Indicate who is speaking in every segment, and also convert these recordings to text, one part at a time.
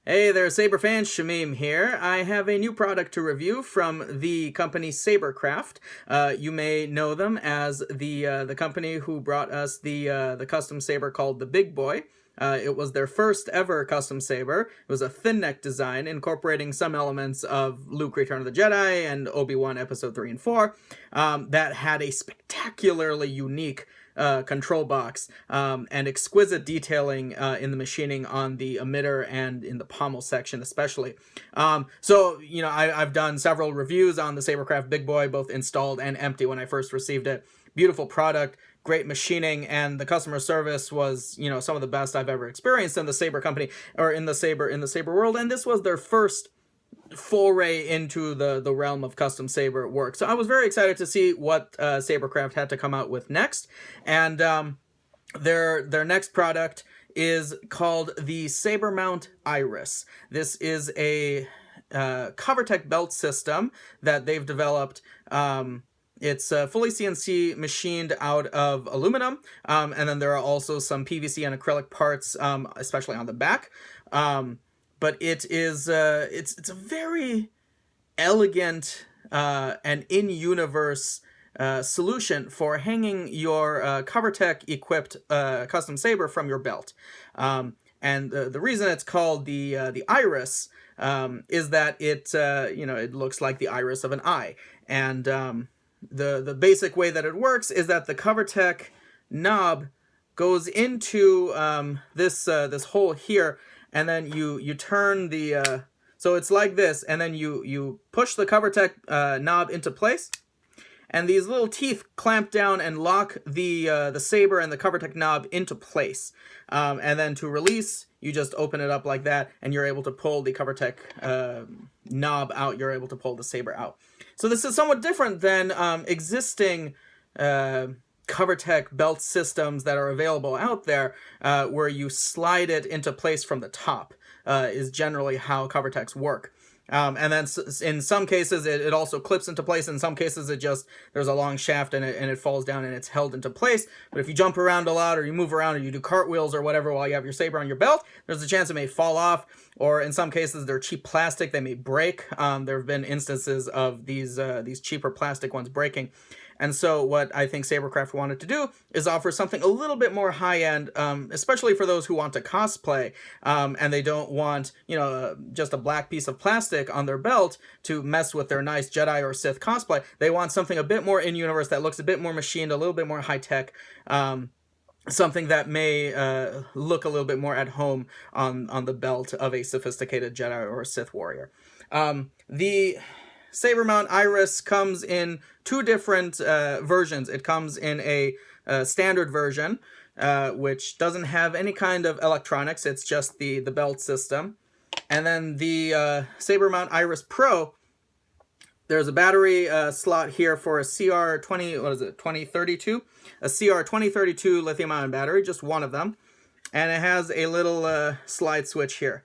Speaker 1: Hey there, Saber fans, Shamim here. I have a new product to review from the company SaberKraft. You may know them as the company who brought us the custom saber called the Big Boy. It was their first ever custom saber. It was a thin neck design incorporating some elements of Luke Return of the Jedi and Obi-Wan Episode 3 and 4 that had a spectacularly unique control box and exquisite detailing in the machining on the emitter and in the pommel section especially. So, you know, I've done several reviews on the SaberKraft Big Boy, both installed and empty when I first received it. Beautiful product, great machining, and the customer service was, you know, some of the best I've ever experienced in the Saber company, or in the Saber world, and this was their first foray into the realm of custom saber work. So I was very excited to see what SaberKraft had to come out with next, and their next product is called the SaberMount Iris. This is a Covertech belt system that they've developed. It's fully CNC machined out of aluminum, and then there are also some PVC and acrylic parts, especially on the back. But it is it's a very elegant and in-universe solution for hanging your Covertech equipped custom saber from your belt. And the reason it's called the iris is that it it looks like the iris of an eye. And the basic way that it works is that the Covertech knob goes into this hole here, and then you turn the so it's like this, and then you push the Covertech knob into place, and these little teeth clamp down and lock the saber and the Covertech knob into place. And then to release, you just open it up like that, and you're able to pull the Covertech knob out. You're able to pull the saber out. So this is somewhat different than existing Covertech belt systems that are available out there, where you slide it into place from the top, is generally how Covertechs work. And then in some cases it also clips into place. In some cases there's a long shaft and it falls down and it's held into place. But if you jump around a lot, or you move around, or you do cartwheels or whatever while you have your saber on your belt, there's a chance it may fall off. Or in some cases they're cheap plastic, they may break. There have been instances of these cheaper plastic ones breaking. And so what I think SaberKraft wanted to do is offer something a little bit more high-end, especially for those who want to cosplay, and they don't want, just a black piece of plastic on their belt to mess with their nice Jedi or Sith cosplay. They want something a bit more in-universe, that looks a bit more machined, a little bit more high-tech, something that may look a little bit more at home on the belt of a sophisticated Jedi or Sith warrior. The SaberMount Iris comes in two different versions. It comes in a standard version, which doesn't have any kind of electronics. It's just the belt system. And then the SaberMount Iris Pro, there's a battery slot here for a CR2032? A CR2032 lithium-ion battery, just one of them. And it has a little slide switch here.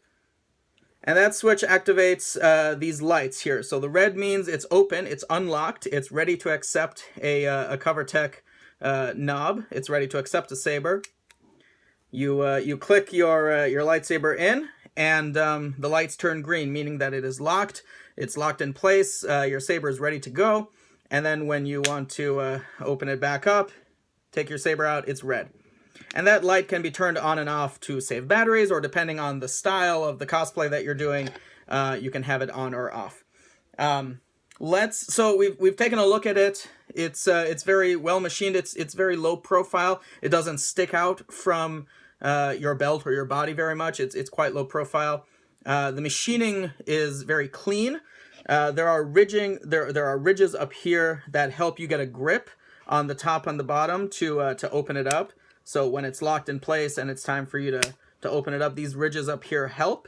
Speaker 1: And that switch activates these lights here. So the red means it's open, it's unlocked, it's ready to accept a Covertech knob. It's ready to accept a saber. You click your lightsaber in, and the lights turn green, meaning that it is locked. It's locked in place. Your saber is ready to go. And then when you want to open it back up, take your saber out, it's red. And that light can be turned on and off to save batteries, or depending on the style of the cosplay that you're doing, you can have it on or off. So we've taken a look at it. It's very well machined. It's very low profile. It doesn't stick out from your belt or your body very much. It's quite low profile. The machining is very clean. There are ridges up here that help you get a grip on the top and the bottom to open it up. So when it's locked in place and it's time for you to open it up, these ridges up here help.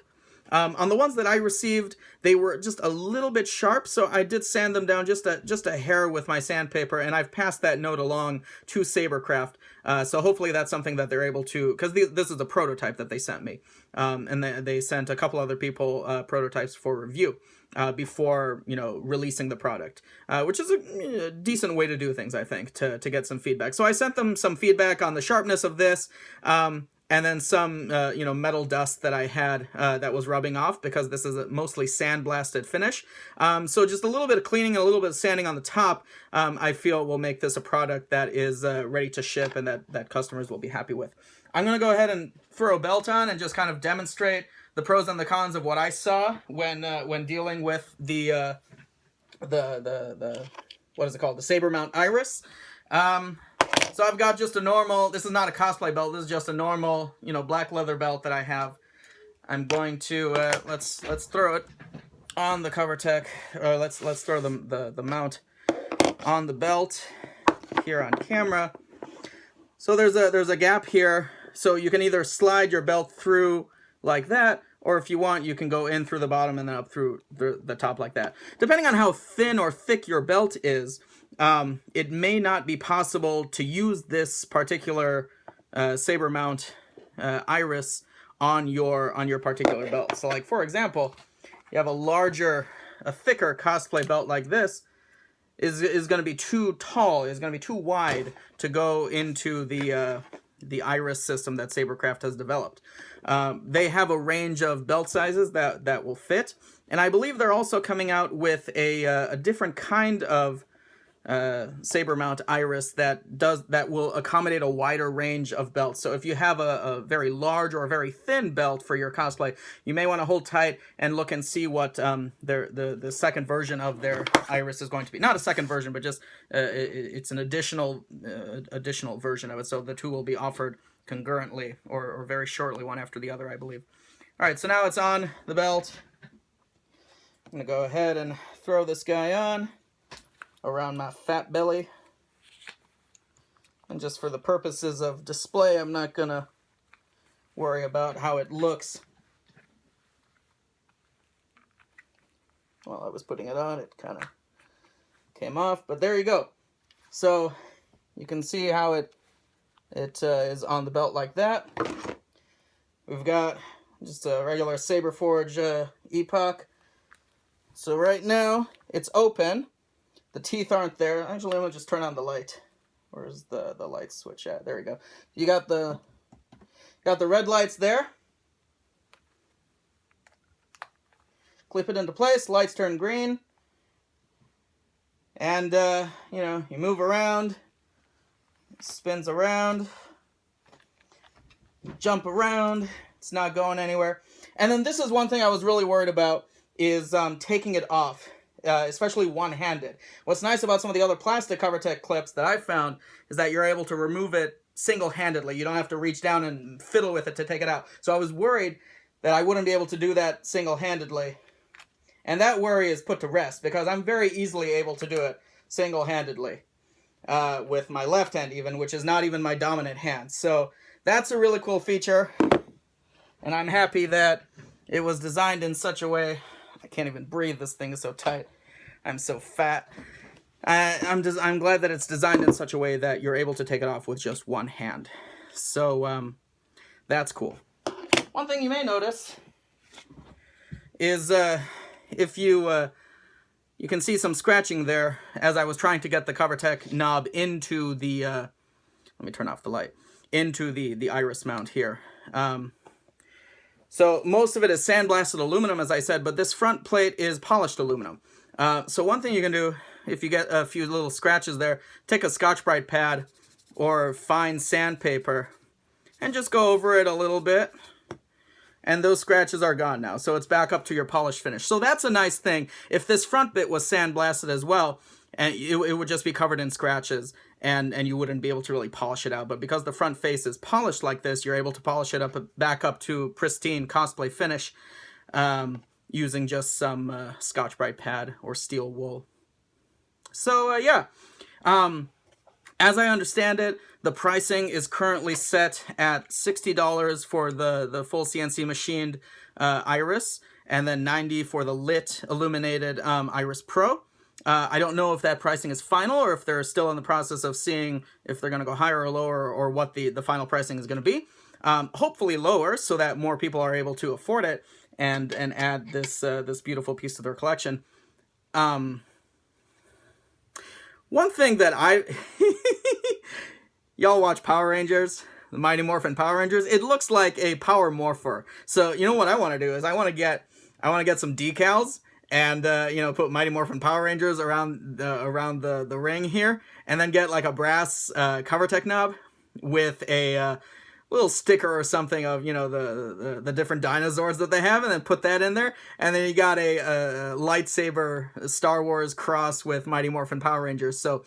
Speaker 1: On the ones that I received, they were just a little bit sharp, so I did sand them down just a hair with my sandpaper, and I've passed that note along to SaberKraft. So hopefully that's something that they're able to, because this is a prototype that they sent me, and they sent a couple other people prototypes for review before releasing the product, which is a decent way to do things, I think, to get some feedback. So I sent them some feedback on the sharpness of this. and then some you know, metal dust that I had that was rubbing off, because this is a mostly sandblasted finish. So just a little bit of cleaning and a little bit of sanding on the top, I feel will make this a product that is ready to ship and that customers will be happy with. I'm going to go ahead and throw a belt on and just kind of demonstrate the pros and the cons of what I saw when dealing with the what is it called? The SaberMount Iris. So I've got just a normal, this is not a cosplay belt, this is just a normal, you know, black leather belt that I have. I'm going to, let's throw it on the Covertech, or let's throw the mount on the belt here on camera. So there's a gap here, so you can either slide your belt through like that, or if you want, you can go in through the bottom and then up through the top like that. Depending on how thin or thick your belt is, it may not be possible to use this particular SaberMount Iris on your particular belt. So like, for example, you have a thicker cosplay belt like this, is going to be too tall, is going to be too wide to go into the Iris system that SaberKraft has developed. They have a range of belt sizes that will fit, and I believe they're also coming out with a different kind of SaberMount Iris that will accommodate a wider range of belts. So if you have a very large or a very thin belt for your cosplay, you may want to hold tight and look and see what the second version of their Iris is going to be. Not a second version, but just it's an additional version of it. So the two will be offered concurrently or very shortly, one after the other, I believe. All right, so now it's on the belt. I'm gonna go ahead and throw this guy on around my fat belly. And just for the purposes of display, I'm not gonna worry about how it looks. While I was putting it on, it kind of came off, but there you go. So you can see how it is on the belt like that. We've got just a regular SaberForge epoch. So right now it's open. The teeth aren't there. Actually, I'm gonna just turn on the light. Where's the light switch at? There we go. You got the red lights there. Clip it into place. Lights turn green. And you know, you move around. It spins around. You jump around. It's not going anywhere. And then this is one thing I was really worried about, is taking it off. Especially one-handed. What's nice about some of the other plastic Covertech clips that I've found is that you're able to remove it single-handedly. You don't have to reach down and fiddle with it to take it out. So I was worried that I wouldn't be able to do that single-handedly. And that worry is put to rest, because I'm very easily able to do it single-handedly. With my left hand even, which is not even my dominant hand. So that's a really cool feature. And I'm happy that it was designed in such a way. I can't even breathe, this thing is so tight. I'm so fat. I'm glad that it's designed in such a way that you're able to take it off with just one hand. So that's cool. One thing you may notice is if you can see some scratching there as I was trying to get the Covertech knob into the let me turn off the light, into the Iris mount here. So most of it is sandblasted aluminum, as I said, but this front plate is polished aluminum. So one thing you can do, if you get a few little scratches there, take a Scotch-Brite pad or fine sandpaper and just go over it a little bit. And those scratches are gone now. So it's back up to your polished finish. So that's a nice thing. If this front bit was sandblasted as well, and it would just be covered in scratches, and you wouldn't be able to really polish it out. But because the front face is polished like this, you're able to polish it up back up to pristine cosplay finish using just some Scotch-Brite pad or steel wool. So yeah, as I understand it, the pricing is currently set at $60 for the full CNC machined Iris, and then $90 for the lit illuminated Iris Pro. I don't know if that pricing is final, or if they're still in the process of seeing if they're going to go higher or lower, or what the final pricing is going to be. Hopefully lower, so that more people are able to afford it and add this beautiful piece to their collection. One thing that y'all watch Power Rangers, Mighty Morphin Power Rangers. It looks like a Power Morpher. So you know what I want to do is I want to get some decals and put Mighty Morphin Power Rangers around the ring here, and then get like a brass Covertech knob with a little sticker or something of the different dinosaurs that they have, and then put that in there, and then you got a lightsaber Star Wars cross with Mighty Morphin Power Rangers. So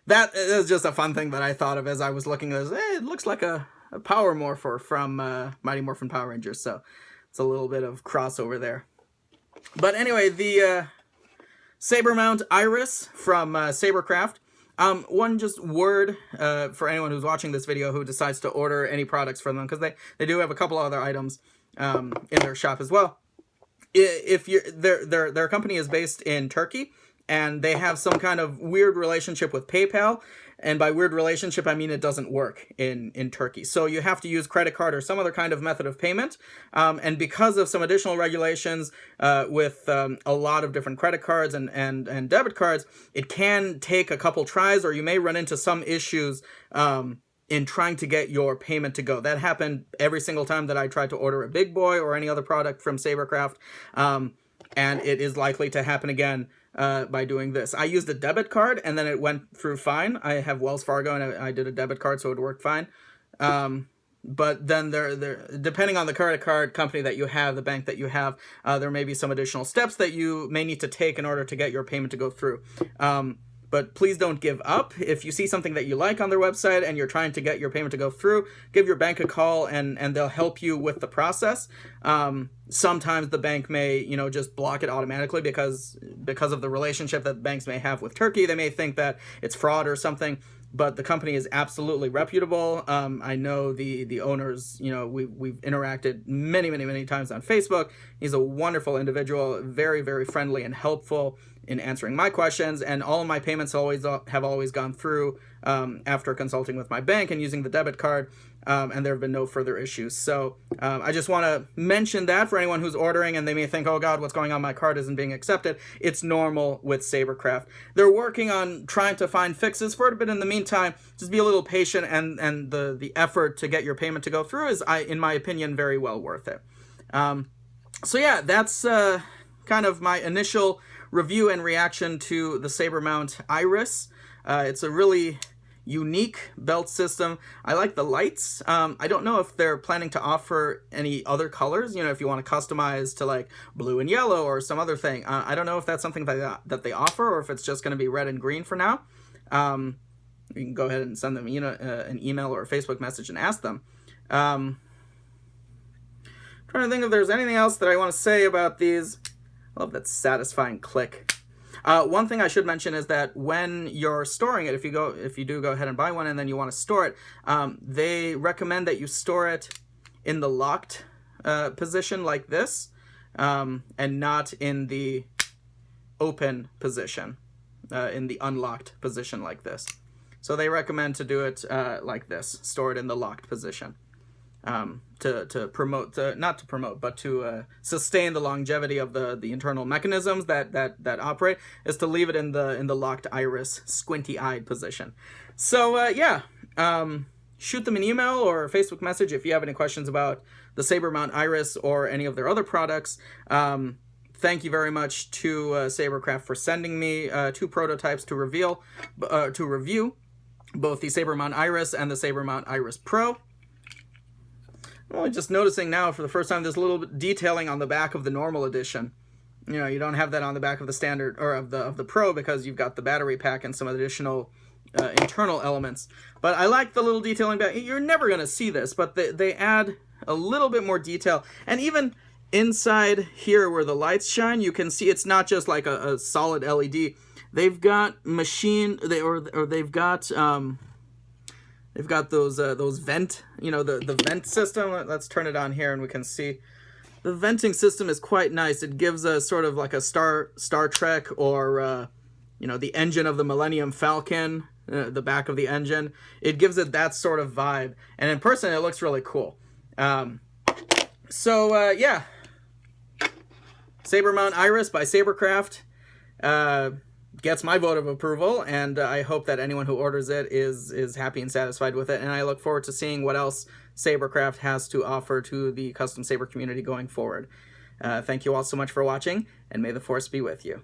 Speaker 1: that is just a fun thing that I thought of as I was looking at this. It looks like a Power Morpher from Mighty Morphin Power Rangers, so it's a little bit of crossover there. But anyway, the SaberMount Iris from SaberKraft. One just word for anyone who's watching this video who decides to order any products from them, because they do have a couple other items in their shop as well. If their company is based in Turkey, and they have some kind of weird relationship with PayPal. And by weird relationship, I mean it doesn't work in Turkey. So you have to use credit card or some other kind of method of payment. And because of some additional regulations with a lot of different credit cards and debit cards, it can take a couple tries, or you may run into some issues in trying to get your payment to go. That happened every single time that I tried to order a Big Boy or any other product from SaberKraft. And it is likely to happen again by doing this. I used a debit card and then it went through fine. I have Wells Fargo and I did a debit card, so it worked fine. But then depending on the credit card company that you have, the bank that you have, there may be some additional steps that you may need to take in order to get your payment to go through. But please don't give up. If you see something that you like on their website and you're trying to get your payment to go through, give your bank a call and they'll help you with the process. Sometimes the bank may, just block it automatically because of the relationship that banks may have with Turkey. They may think that it's fraud or something, but the company is absolutely reputable. I know the owners, we've interacted many times on Facebook. He's a wonderful individual, very, very friendly and helpful in answering my questions, and all of my payments have always gone through after consulting with my bank and using the debit card, and there have been no further issues. So I just want to mention that for anyone who's ordering and they may think, oh God, what's going on? My card isn't being accepted. It's normal with SaberKraft. They're working on trying to find fixes for it, but in the meantime, just be a little patient, and the effort to get your payment to go through is, in my opinion, very well worth it. So yeah, that's kind of my initial review and reaction to the SaberMount Iris. It's a really unique belt system. I like the lights. I don't know if they're planning to offer any other colors, if you want to customize to like blue and yellow or some other thing. I don't know if that's something that they offer, or if it's just going to be red and green for now. You can go ahead and send them an email or a Facebook message and ask them. Trying to think if there's anything else that I want to say about these. I love that satisfying click. One thing I should mention is that when you're storing it, if you do go ahead and buy one and then you want to store it, they recommend that you store it in the locked position like this, and not in the open position, in the unlocked position like this. So they recommend to do it like this, store it in the locked position. To promote, not to promote, but to sustain the longevity of the internal mechanisms that operate, is to leave it in the locked iris, squinty-eyed position. So yeah, shoot them an email or a Facebook message if you have any questions about the SaberMount Iris or any of their other products. Thank you very much to SaberKraft for sending me 2 prototypes to review, both the SaberMount Iris and the SaberMount Iris Pro. I'm only just noticing now for the first time there's a little bit detailing on the back of the normal edition. You don't have that on the back of the standard or of the Pro because you've got the battery pack and some additional internal elements. But I like the little detailing back. You're never going to see this, but they add a little bit more detail. And even inside here where the lights shine, you can see it's not just like a solid LED. They've got they've got those vent, the vent system. Let's turn it on here and we can see the venting system is quite nice. It gives a sort of like a Star Trek or, the engine of the Millennium Falcon, the back of the engine. It gives it that sort of vibe. And in person, it looks really cool. Yeah. SaberMount Iris by SaberKraft. gets my vote of approval, and I hope that anyone who orders it is happy and satisfied with it, and I look forward to seeing what else SaberKraft has to offer to the custom saber community going forward. Thank you all so much for watching, and may the Force be with you.